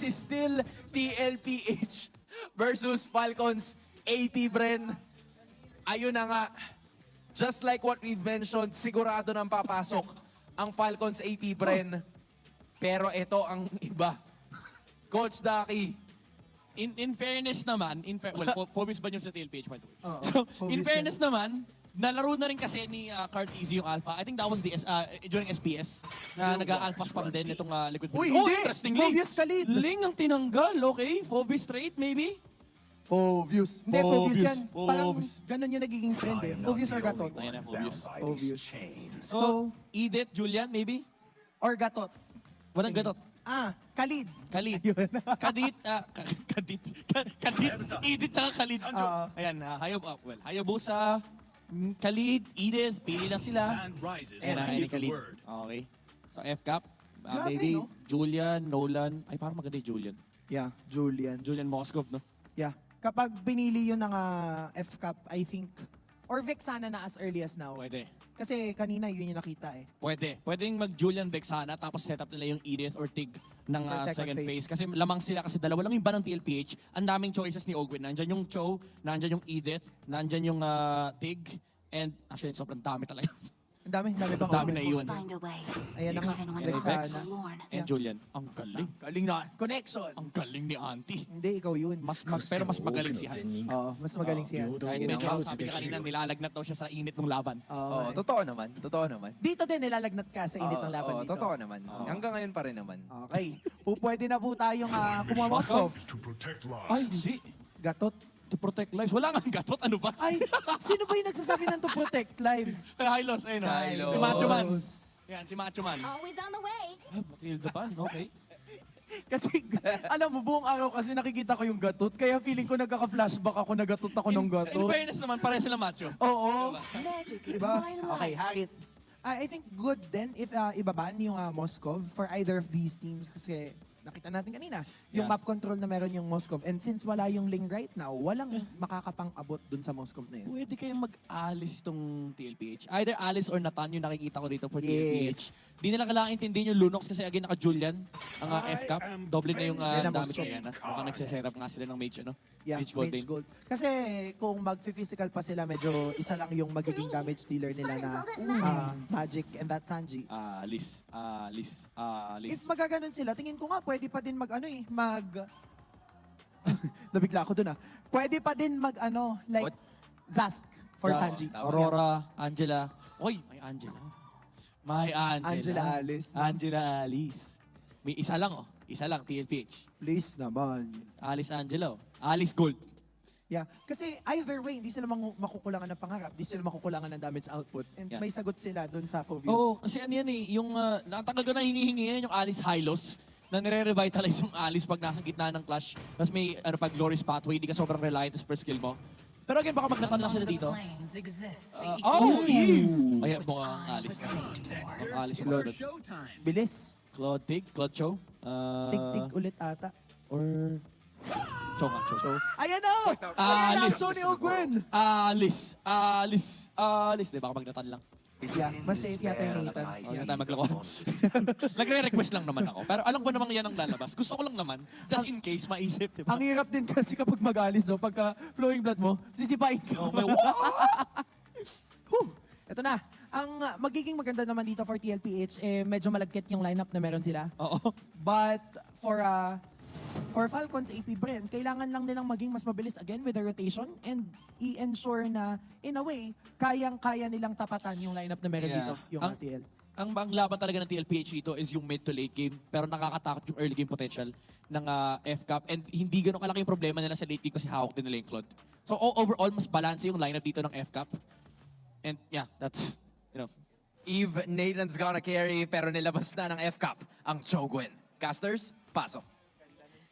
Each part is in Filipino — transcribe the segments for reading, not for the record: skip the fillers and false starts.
is still TLPH versus Falcons AP, Bren. Ayun na nga. Just like what we've mentioned, sigurado nang papasok ang Falcons AP, Bren. Pero ito ang iba. Coach Ducky. In fairness naman, Phobos ba yun sa TLPH, by the way? Oo, So, in Phobos fairness naman, nalaro na rin kasi ni Cartesi yung Alpha. I think that was the during SPS na nag-alpha spam din itong liquid. Uy, hindi! Interestingly. Phobius Khalid. Ling ang tinanggal, okay? Phobos straight, maybe? Phobius. Hindi, Phobius yan. Phobius. Parang ganun yung nagiging trend eh. Phobius or Gatot. Ayan na, Phobos. Phobius. So, Edith, Julian, maybe? Or Gatot. Walang gatot. Khalid. Khalid. Yun. Kadit. Edith tsaka Khalid. Oo. Ayan, Hayabusa, Khalid, Edith, pili lang sila. Ayan, ayan, Khalid. Okay. So, F-Cap, Grabe, maybe, no? Julian, Nolan. Ay, parang maganda yung Julian. Yeah, Julian. Julian Moskov, no? Yeah. Kapag pinili yun ng F-Cup, I think, or Vexana na as early as now. Pwede. Kasi kanina yun yung nakita eh. Pwede. Pwedeng mag-Julian Vexana tapos set up nila yung Edith or Tig ng For second second phase. phase. Kasi lamang sila kasi dalawa lang yung ban ng TLPH. Ang daming choices ni Ogwin. Nandyan yung Cho, nandyan yung Edith, nandyan yung Tig, and actually sobrang dami talaga. Ang dami pang Dami na iwan. Find a way. Ayan na nga, Even when And it's Vexana. Vex, forlorn. and Julian. Ang galing. Galing na. Connection. Ang galing ni Auntie. Hindi, ikaw yun. Pero mas magaling si Hans. Oo, mas magaling siya. Kaya medyo sabi ka kanina, nilalagnat daw siya sa init ng laban. Oo, totoo naman. Totoo naman. Dito din nilalagnat ka sa init ng laban Oo, dito. totoo naman. Hanggang ngayon pa rin naman. Okay. Pwede na po tayong kumuha Moskov. To protect lives. Ay, hindi. Gatot. To protect lives. Wala nga gatot. Ano ba? Ay, sino ba yung nagsasabi ng to protect lives? Hylos, ayun. Hylos. Si Macho Man. Yan, si Macho Man. Always on the way. Matilda Pan, okay. Kasi, alam mo, buong araw kasi nakikita ko yung gatot. Kaya feeling ko nagkaka-flashback ako, nagatot ako ng In gatot. fairness naman, pare sila macho. Oo. Magic is Diba? my life. Okay, Harit. I think good din if ibaban yung Moskov for either of these teams kasi nakita natin kanina, yung Yeah. map control na meron yung Moskov. And since wala yung Ling right now, walang makakapang-abot dun sa Moskov na yun. Pwede kayong mag-alis tong TLPH. Either Alice or Nathan yung nakikita ko dito for Yes. TLPH. Di nila kailangan intindihin yung Lunox kasi again naka-Julian ang F-Cap. Doble na yung Yan ang damage Moskov. niya. Mukhang nagsiset up nga sila ng mage, ano? Yeah, Mage Gold. Mage Gold. Kasi kung mag-physical pa sila, medyo isa lang yung magiging damage dealer nila na Magic and that Sanji. Alice. If magaganon sila, tingin ko nga pwede pa din Nabigla ako dun Pwede pa din like Zast for Sanji. Aurora, Angela. Oy, may Angela. May Angela. Angela Alice. Angela Alice. May isa lang, Isa lang, TLPH. Please naman. Alice Angela, Alice Gold. Yeah. Kasi either way, hindi sila makukulangan ng pangarap, hindi sila makukulangan ng damage output. And Yeah. may sagot sila dun sa Phobius. Oo, kasi ano yan yung natagal ko na hinihingi yan, yung Alice Hylos, na nire-revitalize yung Alice pag nasa gitna ng clash. Tapos may Glorious Pathway, di ka sobrang reliant sa first skill mo. Pero again, baka magnatan lang sila dito. Ayan, mukhang Alice na. Ang Alice yung Claude. Bilis. Claude Tig, Claude Cho. Tig-tig ulit ata. Or... Cho nga, Cho. Ayan na! Ayan na! Alice. Sony Ogwen! Alice. Di, baka magnatan lang. Yeah, mas safe yata yung Nathan. Huwag na tayo magloko. Nagre-request lang naman ako. Pero alam ko namang yan ang lalabas. Gusto ko lang naman, just in case, maisip, di ba? Ang hirap din kasi kapag mag-alis, no? Pagka flowing blood mo, sisipain ka. Oh, may Ito na. Ang magiging maganda naman dito for TLPH, medyo malagkit yung lineup na meron sila. Oo. But for Falcons AP Brand, kailangan lang nilang maging mas mabilis again with the rotation and i-ensure na, in a way, kayang-kaya nilang tapatan yung lineup na meron dito, yung TL. Ang laban talaga ng TLPH dito is yung mid to late game, pero nakakatakot yung early game potential ng F-Cup. And hindi ganun kalaki yung problema nila sa late game kasi hawak din nila yung Claude. So overall, mas balance yung lineup dito ng F-Cup. And yeah, that's, Eve, Nathan's gonna carry, pero nilabas na ng F-Cup ang Chogwen. Casters, pasok.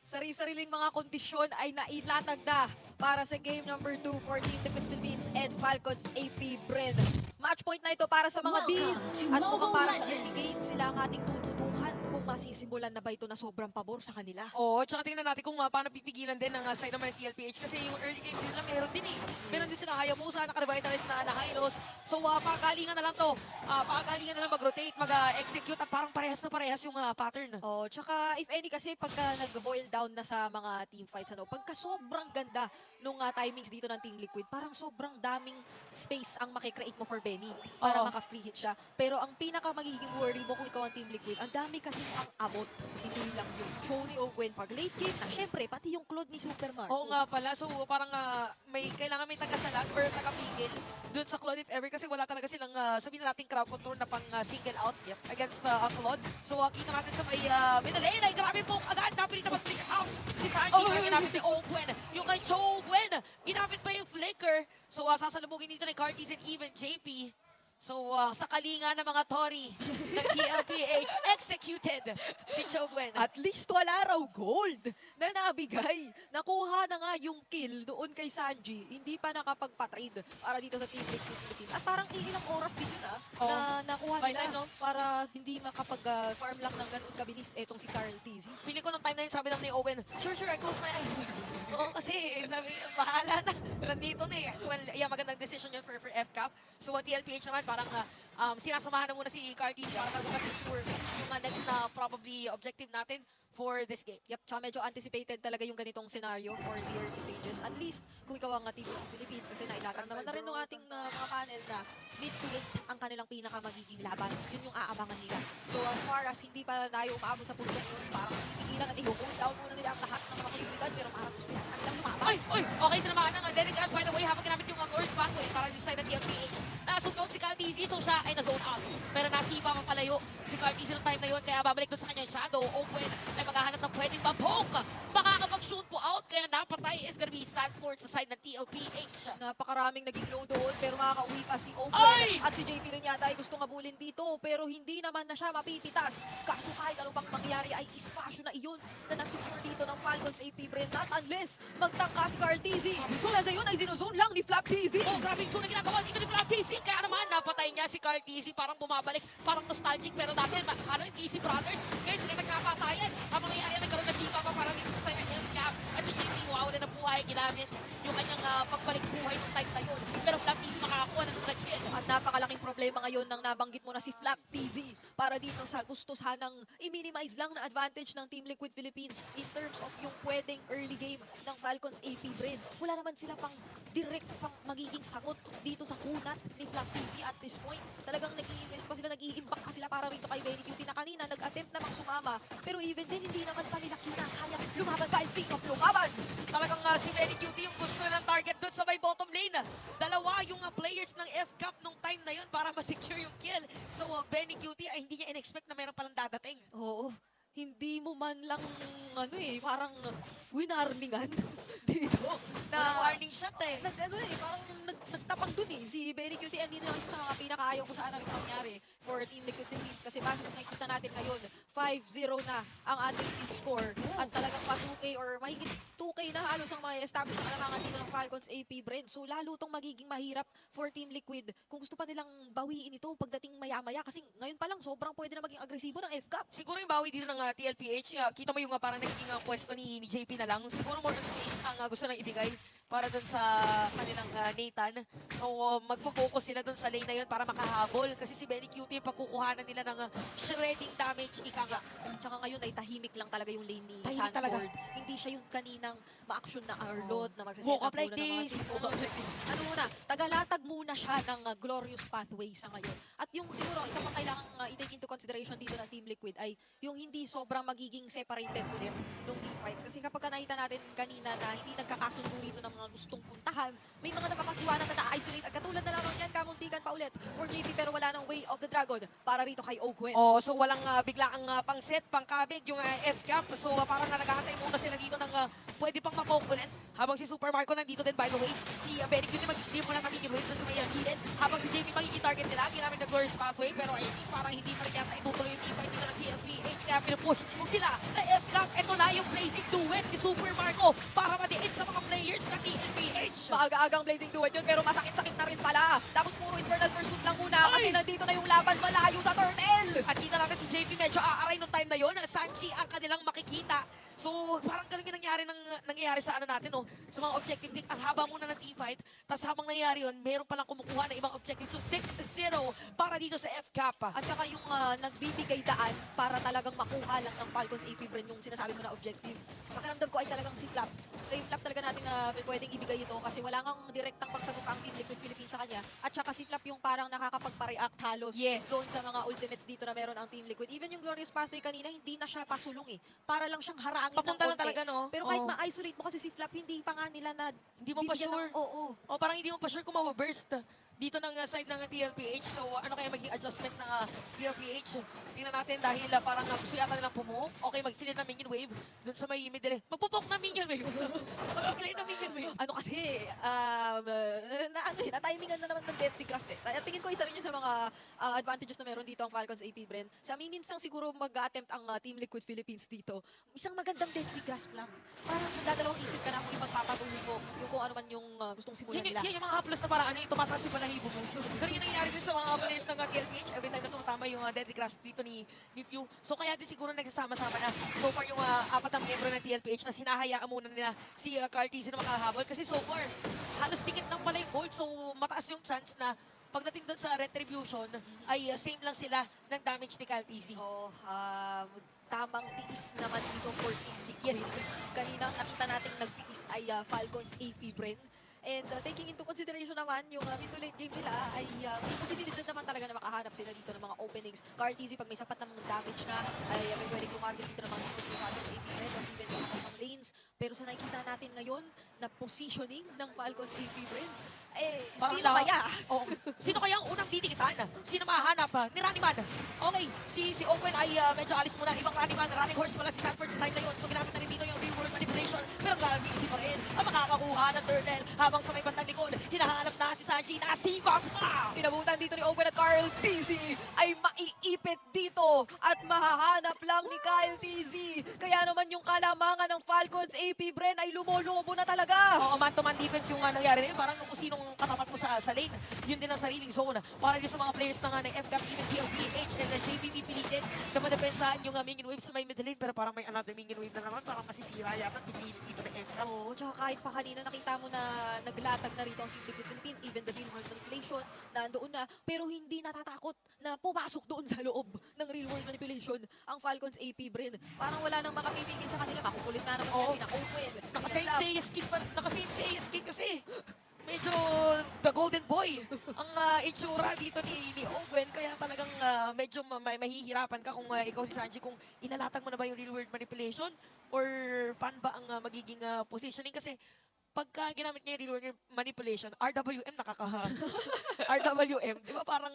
Sari-sariling mga kondisyon ay nailatag na para sa game number 2 for Team Liquid Philippines and Falcons AP Bren. Match point na ito para sa mga Bees at mukhang para sa early game sila ang ating tututukan kung masisimulan na ba ito na sobrang pabor sa kanila. Oo, tsaka tingnan natin kung paano pipigilan din ng side naman ng TLPH kasi yung early game nila meron din eh. Meron din sila Hayabusa, naka-revitalize na Hylos, So pakagalingan na lang to. Pakagalingan na lang mag-rotate, mag-execute at parang parehas na parehas yung pattern. Oh, tsaka if any kasi pagka nag-boil down na sa mga team fights, pagka sobrang ganda nung timings dito ng Team Liquid, parang sobrang daming space ang makikreate mo for Benny para Oo. maka-free hit siya. Pero ang pinaka magiging worry mo kung ikaw ang Team Liquid, ang dami kasi ang abot. Hindi lang yung Cho ni Ogwen pag late game na, syempre, pati yung Claude ni Supermark. Oo nga pala. So parang kailangan may tagasalag or tagapigil dun sa Claude if ever kasi wala talaga silang sabihin na natin crowd control na pang single out against Claude. So kita natin sa may middle lane ay grabe po agad napilit na mag-flick out si Sanji. Kaya ginamit ni Ogwen. Yung kay Cho Ogwen, ginamit pa yung flicker. So sasalubugin dito ni Cartis and even JP. So, sa kalinga ng mga Tori ng TLPH, executed si Chogwen. At least wala raw gold na nabigay. Nakuha na nga yung kill doon kay Sanji. Hindi pa nakapagpa-trade para dito sa Team Liquid Philippines. At parang ilang oras din yun na nakuha By nila time, no? para hindi makapag-farm lang ng ganun kabilis etong si Carl TZ. Feeling ko nung time na yun, sabi lang ni Owen, sure, I close my eyes. Oo, kasi sabi, bahala na. Nandito na eh. Well, yeah, magandang decision yun for FCAP. So, TLPH naman, parang sinasamahan na muna si Cartini para mag-secure yung next na probably objective natin for this game. Yep, tsaka medyo anticipated talaga yung ganitong scenario for the early stages. At least, kung ikaw ang Team Liquid Philippines, kasi nailatag naman na rin ng ating mga panel na mid to late ang kanilang pinaka magiging laban. Yun yung aabangan nila. So as far as hindi pa tayo umabot sa puntong yun, parang tigilan at i-hold down muna nila ang lahat ng mga posibilidad, pero parang gusto nila kanilang lumaban. Ay! Okay, tinamaan ng Derek Gas. By the way, habang ginamit yung Glorious Pathway para sa side ng TLPH. Nasundog si Cal TZ, so siya ay na-zone out. Pero nasipa mapalayo si Cal TZ ng time na yun, kaya babalik doon sa kanyang shadow. Owen ay maghahanap ng pwedeng mabok. Makakapag-shoot po out, kaya napatay is gonna be Sanford sa side ng TLPH. Napakaraming naging low doon, pero makakauwi pa si Owen. Ay! At si JP rin yata ay gustong abulin dito, pero hindi naman na siya mapipitas. Kaso kahit ano bang mangyari ay espasyo na iyon na nasecure dito ng Falcons AP Brand. Not unless magtangka si Carl TZ. So na yun ay sinuzone lang ni Flap TZ. Oh, grabe yung tune na ginagawa dito ni Flap TZ. Kaya naman, napatay niya si Carl TZ. Parang bumabalik, parang nostalgic. Pero dati, yung TZ Brothers, ngayon sila nagkapatayan. Ang mangyayari, nagkaroon na sipa pa para dito sa side ng Hellcap. At si JP, wala na buhay. Ginamit yung kanyang pagbalik buhay ng time na yun. Pero Flap TZ makakakuha ng kill. At napakalaking problema ngayon nang nabanggit mo na si Flap TZ para dito sa gusto sanang i-minimize lang na advantage ng Team Liquid Philippines in terms of yung pwedeng early game ng Falcons AP Brain. Wala naman sila pang direct pang magiging sagot dito sa kunat ni Flap TZ at this point. Talagang nag-i-invest pa sila, nag-i-impact pa sila para rito kay Benny QT na kanina nag-attempt namang sumama. Pero even din hindi naman pa nila kinakaya lumaban pa. And speak of lumaban! Talagang si Benny QT yung gusto ng target doon sa may bottom lane. Dalawa yung players ng FCAP nung time na yun para ma-secure yung kill. So Benny QT ay hindi niya in-expect na meron palang dadating. Oo. Hindi mo man lang, parang winarningan dito. Na warning shot eh. Parang nagtapang dun eh. Si Benny QT, hindi na lang siya sa mga pinakaayaw kung saan na rin mangyari for Team Liquid Philippines. Kasi basis nakikita natin ngayon, 5-0 na ang ating team score. At talagang pa 2K or mahigit 2K na halos ang mga establish na kalamangan dito ng Falcons AP Brand. So lalo itong magiging mahirap for Team Liquid kung gusto pa nilang bawiin ito pagdating maya-maya. Kasi ngayon pa lang, sobrang pwede na maging agresibo ng FCAP. Siguro yung bawi dito ng TLPH, kita mo yung parang nagiging pwesto ni JP na lang. Siguro more on space ang gusto nang ibigay para dun sa kanilang Nathan. So magpo-focus sila dun sa lane na yun para makahabol. Kasi si Benny QT, pagkukuhanan nila ng shredding damage, ika nga. Tsaka ngayon ay tahimik lang talaga yung lane ni Tahimik talaga. Sanford. Hindi siya yung kaninang ma-action na Arlot na magsaset Woke up up like muna ng mga this. team. Woke up like this. Ano muna, tagalatag muna siya ng glorious pathway sa ngayon. At yung siguro, isa pang kailangang i-take into consideration dito ng Team Liquid ay yung hindi sobrang magiging separated ulit ng team fights. Kasi kapag nakita natin kanina na hindi nagkakasundo rito ng mga gustong puntahan, may mga napapagdiwanan na na-isolate. At katulad na lamang yan, kamuntikan pa ulit for JP pero wala ng Way of the Dragon para rito kay Ogwen. Oh, so walang bigla ang pang-set, pang-kabig yung FCAP. So parang nag-aantay muna sila dito ng pwede pang mapoke ulit. Habang si Super Marco nandito din, by the way. Si Benny QT mag-give mo na namigil wave dun sa may hidden. Habang si JP magiging target nila, ginamit ng Glorious Pathway. Pero I think parang hindi pa rin yata itutuloy yung team fight dito ng TLPH. Kaya pinupush mo sila na FCAP. Ito na yung blazing duet ni Super Marco para madiin sa mga players ng TLPH. Maaga-agang blazing duet yun pero masakit-sakit na rin pala. Tapos puro Infernal Pursuit lang muna kasi nandito na yung laban malayo sa Turtle. At kita natin si JP medyo aaray nung time na yon. Sanji ang kanilang makikita. So, parang ganun yung nangyayari sa ano natin, no? Sa mga objective pick, ang haba muna ng team fight, tapos habang nangyayari yun, meron palang kumukuha ng ibang objective. So, 6-0 para dito sa FCAP. At saka yung nagbibigay daan para talagang makuha lang ng Falcons AP Bren yung sinasabi mo na objective. Pakiramdam ko ay talagang si Flap. Kay Flap talaga natin na pwedeng ibigay ito kasi wala kang direktang pagsagot ang Team Liquid Philippines sa kanya. At saka si Flap yung parang nakakapagpa-react halos Yes. doon sa mga ultimates dito na meron ang Team Liquid. Even yung Glorious Pathway kanina, hindi na siya pasulong eh. Para lang siyang harangin ng Papunta lang konti. talaga, no? Pero kahit Oo. ma-isolate mo kasi si Flap, hindi pa nga nila na Hindi mo pa bibigyan sure. Oo. O parang hindi mo pa sure kung mababurst dito ng side ng TLPH. So ano kaya maging adjustment ng TLPH? Tingnan natin dahil parang gusto yata nilang pumuok. Okay, mag-clear na minion wave dun sa may middle. Magpupok na minion wave. So, mag-clear na minion wave. Ano kasi, na-timingan na naman ng Deadly Grasp eh. Tingin ko isa rin yun sa mga advantages na meron dito ang Falcons AP Bren. Sa miminsang siguro mag-attempt ang Team Liquid Philippines dito. Isang magandang Deadly Grasp lang. Parang nagdadalawang isip ka na kung ipagpapatuloy mo yung kung ano man yung gustong simulan nila. Yan yung mga haplos na parang ano yung tumataas yung balahibo mo. Pero yun nangyayari din sa mga players ng TLPH. Every time na tumatama yung Deadly Grasp dito ni Few. So kaya din siguro nagsasama-sama na. So far yung apat na miyembro ng TLPH na sinahayaan muna nila si Carl TZ na makahabol. Kasi so far, halos dikit lang pala yung gold. So mataas yung chance na pagdating doon sa Retribution ay same lang sila ng damage ni Carl TZ. Oh, tamang tiis naman dito for Team Liquid. Yes. Kanina nakita natin nagtiis ay Falcons AP Bren. And taking into consideration naman, yung mid to late game nila ay may posibilidad naman talaga na makahanap sila dito ng mga openings. Carl TZ, pag may sapat ng damage na, ay may pwedeng kumarket dito ng mga heroes ng Falcons AP Bren or even yung mga lanes. Pero sa nakikita natin ngayon, na positioning ng Falcons AP Bren, Parang sino kaya? Oo. Sino kaya ang unang didikitan? Sino mahahanap? Ni Runnyman. Okay, si Owen ay medyo alis muna. Ibang Runnyman, running horse pala si Sanford sa time na yun. So ginamit na rin dito yung real world manipulation. Pero grabe easy pa rin ang makakakuha ng turtle. Habang sa may bandang likod, hinahanap na si Sanji. Nasibak pa! Pinabutan dito ni Owen at Carl TZ ay maiipit dito at mahahanap lang ni Kyle TZ. Kaya naman yung kalamangan ng Falcons AP Bren ay lumolobo na talaga. Oo, man-to-man defense yung nangyari rin. Parang kung sinong katapat mo sa lane, yun din ang sariling zone. Para din sa mga players ng FCAP, even TLPH and JBP pilitin na madepensahan yung minion wave sa may mid lane. Pero parang may another minion wave na naman. Parang masisira yata. Pipilit dito ng FCAP. Oo, tsaka kahit pa kanina nakita mo na naglatag na rito ang Team Liquid Philippines, even the real world manipulation, nandoon na, pero hindi natatakot na pumasok doon sa loob ng real world manipulation ang Falcons AP Bren. Parang wala nang makapipigil sa kanila. Makukulit na naman yan, Oo. sina Owen, Nakasave sina si Skin pa, nakasave si Skin kasi. Medyo the golden boy ang itsura dito ni Owen. Kaya talagang medyo mahihirapan ka kung ikaw si Sanji kung ilalatag mo na ba yung real world manipulation or paano ba ang magiging positioning. Kasi pagka ginamit niya yung real world manipulation, RWM RWM, di ba parang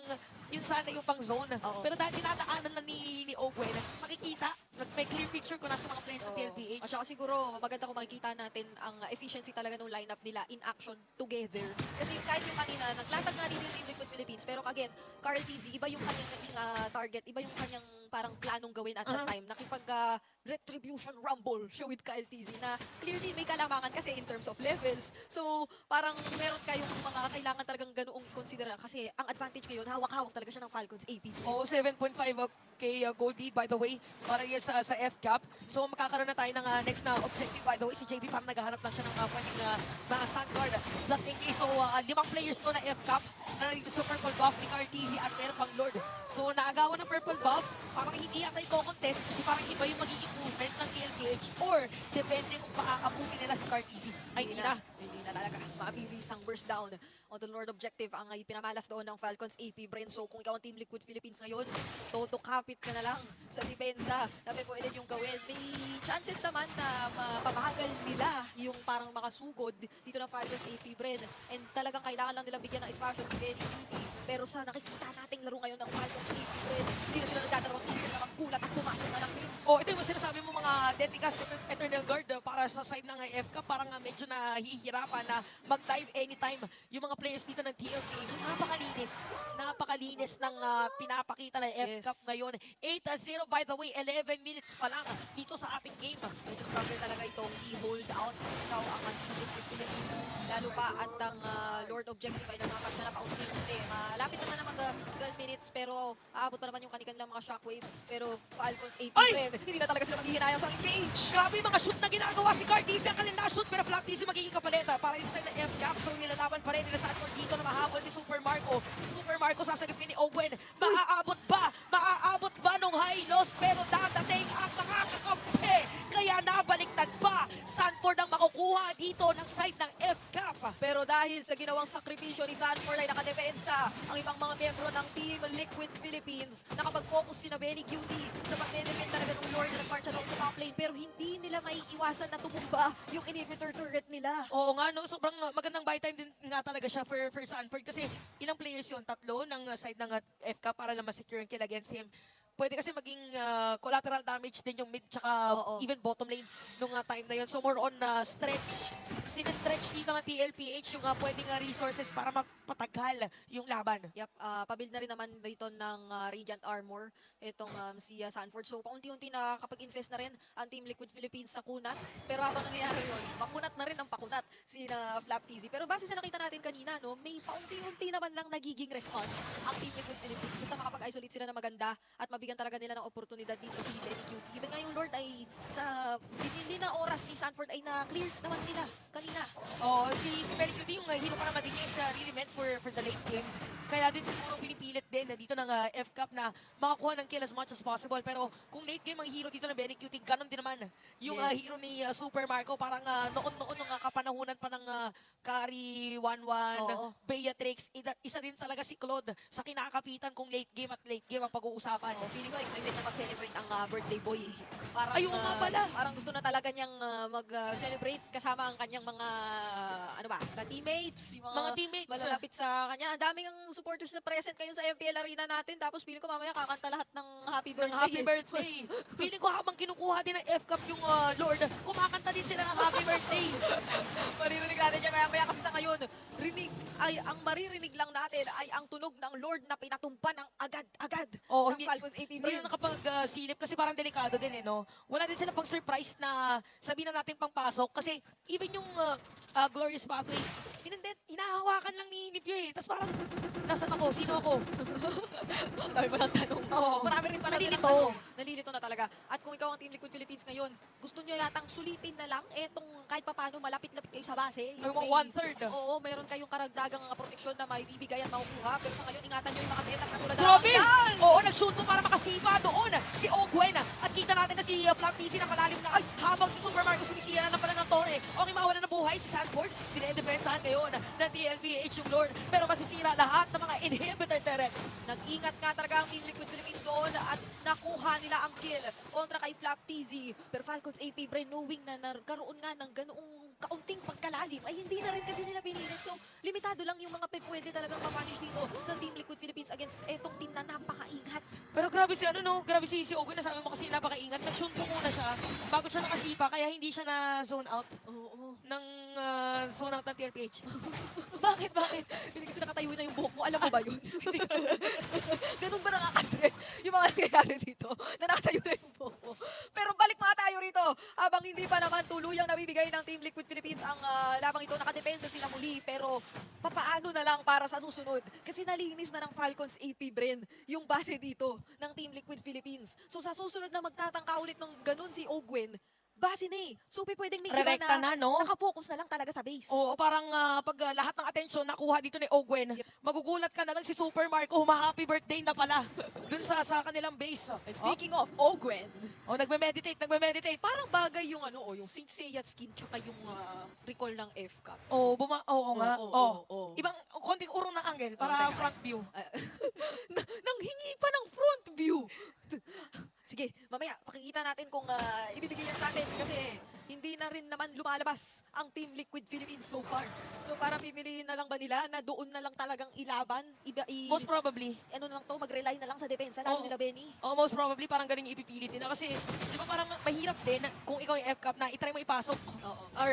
yun sana yung pang zone. Oo. Pero dahil tinataanan lang ni Owen, makikita, may clear picture ko nasa mga players ng TLPH. At saka siguro, maganda kung makikita natin ang efficiency talaga ng lineup nila in action together. Kasi kahit yung kanina, naglatag nga dito yung Team Liquid Philippines. Pero again, Carl TZ, iba yung kanyang naging target, iba yung kanyang parang planong gawin at that time. Nakipag Retribution Rumble siya with Kyle TZ na clearly may kalamangan kasi in terms of levels. So, parang meron kayong mga kailangan talagang ganoong consider kasi ang advantage ngayon, hawak-hawak talaga siya ng Falcons AP. Oo, 7.5 kay Goldie, by the way, para yan sa FCAP. So, makakaroon na tayo ng next na objective, by the way. Si JB parang naghahanap lang siya ng pwedeng mga Sunguard. Just in case, so 5 players to na FCAP na nandito sa purple buff ni Cartezy at meron pang Lord. So, naagawan ng purple buff, parang hindi yata i-contest kasi parang iba yung magiging movement ng TLPH or depende kung pakakapunin nila si Cartezy. Ay, hindi na. Hindi na talaga. Mabilis ang burst down on the Lord objective ang pinamalas doon ng Falcons AP Bren. So kung ikaw ang Team Liquid Philippines ngayon, kapit ka na lang sa depensa na pwede yung gawin. May chances naman na mapabagal nila yung parang makasugod dito ng Falcons AP Bren. And talagang kailangan lang nila bigyan ng espasyo si Benny Beauty. Pero sa nakikita nating laro ngayon ng Falcons AP Bren, hindi na sila nagdadalawang isip na magkulat at pumasok na lang din. Oh, ito yung sinasabi mo mga Deadly Cast Eternal Guard para sa side ng FCAP. Parang medyo nahihirapan na mag-dive anytime yung mga players dito ng TLPH. Napakalinis ng pinapakita ng FCAP ngayon. 8-0 by the way, 11 minutes pa lang dito sa ating game. Medyo struggle talaga itong i-hold out. Ikaw ang Team Liquid Philippines. Lalo pa at ang Lord objective ay namamat na paunti-unti. Malapit naman na mag 12 minutes hits, pero aabot pa naman yung kanilang mga shockwaves. Pero Falcons, AP Ay! Bren, hindi na talaga sila maghihinayang sa engage. Grabe yung mga shoot na ginagawa si Cartesi. Ang kanilang na-shoot, pero Flap TC magiging kapaleta para sa ng F-Cap. So nilalaban pa rin nila Sanford dito na mahabol si Super Marco. Si Super Marco sasagipin ni Owen. Maaabot ba? Maaabot ba nung high loss? Pero dadating ang mga kakampi. Kaya nabaliktad pa. Sanford ang makukuha dito ng side ng F-Cap. Pero dahil sa ginawang sakripisyo ni Sanford ay nakadepensa ang ibang mga miyembro ng Team Liquid Philippines. Nakapag-focus si na Benny Cutie sa pagdedepend talaga ng Lord na nag-march doon sa top lane. Pero hindi nila maiiwasan na tumumba yung inhibitor turret nila. Oo nga, no? Sobrang magandang buy time din nga talaga siya for Sanford kasi ilang players yun? Tatlo ng side ng FK para lang ma-secure yung kill against him. Pwede kasi maging collateral damage din yung mid tsaka Oo. even bottom lane nung time na yun. So more on stretch. Sinestretch dito ng TLPH yung pwedeng resources para mapatagal yung laban. Yep, pabuild na rin naman dito ng Radiant Armor itong si Sanford. So paunti-unti na kapag-invest na rin ang Team Liquid Philippines sa kunat. Pero habang nangyayari yun, pakunat na rin ang pakunat si Flap TZ. Pero base sa nakita natin kanina, no, may paunti-unti naman lang nagiging response ang Team Liquid Philippines. Basta makapag-isolate sila na maganda at mabigyan talaga nila ng oportunidad dito si Benny Cutie. Even nga yung Lord ay sa hindi na oras ni Sanford ay na-clear naman nila kanina. Oh, si Benny Cutie yung hero pa naman din niya is really meant for the late game. Kaya din siguro pinipilit din na dito ng F-Cup na makakuha ng kill as much as possible. Pero kung late game ang hero dito ng Benny Cutie, ganun din naman yung Yes. hero ni Super Marco. Parang noon-noon nung kapanahunan pa ng Carry 1-1, Oo. Beatrix. Isa din talaga si Claude sa kinakapitan kung late game at late game ang pag-uusapan. Oh, feeling ko excited na mag-celebrate ang birthday boy. Parang, Ay, oo nga pala. Parang gusto na talaga niyang mag-celebrate kasama ang kanyang mga ka-teammates, yung Mga teammates. malalapit sa kanya. Ang daming ang supporters na present ngayon sa MPL Arena natin. Tapos feeling ko mamaya kakanta lahat ng happy Ng birthday. happy birthday. Feeling ko habang kinukuha din ng F-Cup yung Lord, kumakanta din sila ng happy birthday. Maririnig natin yan maya-maya kasi sa ngayon, ang maririnig lang natin ay ang tunog ng Lord na pinatumpa ng agad-agad Oo, ng Falcons AP Hindi Brain. na nakapag-silip kasi parang delikado din no. Wala din sila pang surprise na sabihin na natin pang pasok kasi even yung Glorious Pathway, hinahawakan lang ni Nivio Tapos parang, nasan ako? Sino ako? Ang dami pa ng tanong. Oo. Marami rin pala Nalilito. ng tanong. Nalilito na talaga. At kung ikaw ang Team Liquid Philippines ngayon, gusto nyo yatang sulitin na lang etong kahit papano malapit-lapit kayo sa base. Yung mga may- one-third. Oo, meron kayong karagdagang proteksyon na may bibigay at makukuha. Pero sa ngayon, ingatan nyo yung mga setup na tulad ng Grabe! Rangdan. Oo, nag-shoot mo para makasipa doon. Si Ogwen. At kita natin na si Flap TC na malalim na. Ay, habang si Super Marco sumisiya na pala ng Torre. Okay, mawala ng buhay si Sanford. Dinedepensahan ngayon ng TLPH yung Lord. Pero masisira lahat ng mga inhibitor turret. Nag-ingat nga talaga ang Team Liquid Philippines doon at nakuha nila ang kill kontra kay Flap TZ. Pero Falcons AP Brain knowing na nagkaroon nga ng ganoong kaunting pagkalalim ay hindi na rin kasi nila pinilit. So, limitado lang yung mga pwede talagang mapanish dito ng Team Liquid Philippines against etong team na napakaingat. Pero grabe si grabe si Ogwen, nasabi mo kasi napakaingat. Nag-shoot ko muna siya bago siya nakasipa kaya hindi siya na zone out Oo. ng zone out ng TLPH. Bakit? Hindi kasi nakatayo na yung buhok mo. Alam mo ba yun? Ganun ba nakaka-stress yung mga nangyayari dito? Na nakatayo na yung buhok mo. Pero balik mga tayo rito. Habang hindi pa naman tuluyang nabibigay ng Team Liquid Philippines ang labang ito, nakadepensa sila muli. Pero papaano na lang para sa susunod? Kasi nalinis na ng Falcons AP Bren yung base dito ng Team Liquid Philippines. So sa susunod na magtatangka ulit ng ganun si Ogwen, base na eh. So pwedeng may iba Rerekta na, no? nakafocus na lang talaga sa base. Oo, parang pag lahat ng atensyon nakuha dito ni Ogwen, Yep. magugulat ka na lang si Super Marco, huma-happy birthday na pala dun sa kanilang base. And speaking of Ogwen, Nagme-meditate. parang bagay yung yung Saint Seiya skin tsaka yung recall ng F-Cup. Oo nga. Oo. Ibang konting urong ng angle para teka. front view. Nang hingi pa ng front view. Sige, mamaya pakikita natin kung ibibigay yan sa atin kasi hindi na rin naman lumalabas ang Team Liquid Philippines so far. So parang pipiliin na lang ba nila na doon na lang talagang ilaban? Most probably. Ano na lang to, mag-rely na lang sa depensa, lalo Oo. nila Benny. Most probably parang galing ipipilit nila kasi di ba parang mahirap din kung ikaw yung F-Cup na itry mo ipasok Oo. or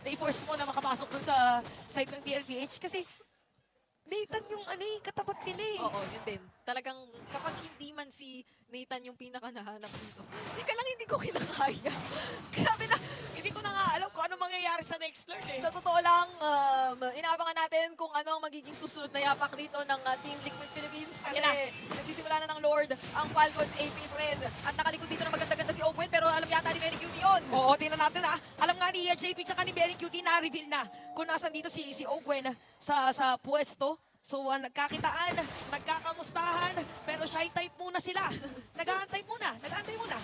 i-force mo na makapasok dun sa side ng TLPH kasi Nathan yung katapat nila Oo, yun din. talagang kapag hindi man si Nathan yung pinaka nahanap dito, hindi ko kinakaya. Grabe na. Hindi ko na nga alam kung ano mangyayari sa next Lord eh. Sa totoo lang, inaabangan natin kung ano ang magiging susunod na yapak dito ng Team Liquid Philippines. Kasi Ayan nagsisimula na ng Lord ang Falcons AP friend. At nakalikod dito na maganda-ganda si Owen, pero alam yata ni Benny Cutie yun. Oo, tingnan natin Alam nga ni JP tsaka ni Benny Cutie na-reveal na kung nasan dito si Ogwen sa pwesto. So, nagkakitaan, nagkakamustahan, pero shy type muna sila. Nag-aantay muna.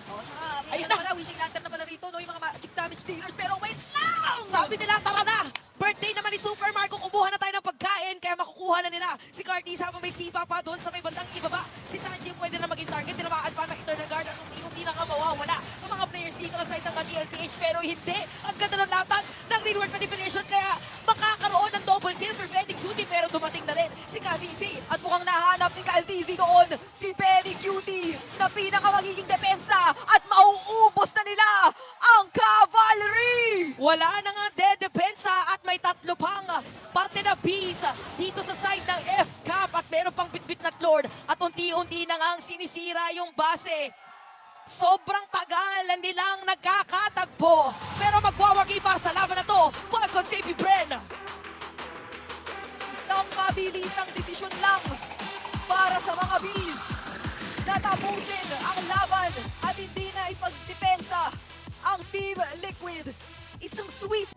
Oh, saka, Ayun ano na. pala, wishing lantern na pala rito, no, yung mga magic damage dealers. Pero wait lang! Sabi nila, tara na! Birthday naman ni Super Marco, kumuha na tayo ng pagkain, kaya makukuha na nila. Si Cartis habang may sipa pa doon sa may bandang ibaba. Si Sanji pwede na maging target, tinamaan pa ng Eternal Guard at unti-unti na nga mawawala ng mga players dito na side ng DLPH. Pero hindi, ang ganda ng latag ng reward manipulation, kaya makakaroon ng double kill for Benny Cutie, pero dumating na rin si Kadisi. At mukhang nahanap ni Kyle TZ doon si Benny Cutie na pinaka magiging depensa at mauubos na nila ang Cavalry! Wala na nga depensa at may tatlo pang parte na Bs dito sa side ng F-Cap at meron pang bitbit na Lord at unti-unti na nga ang sinisira yung base. Sobrang tagal nilang nagkakatagpo pero magwawagi para sa laban na to. Falcons AP Bren. Isang mabilisang desisyon lang para sa mga Bees na tapusin ang laban at hindi na ipagdepensa ang Team Liquid. Isang sweep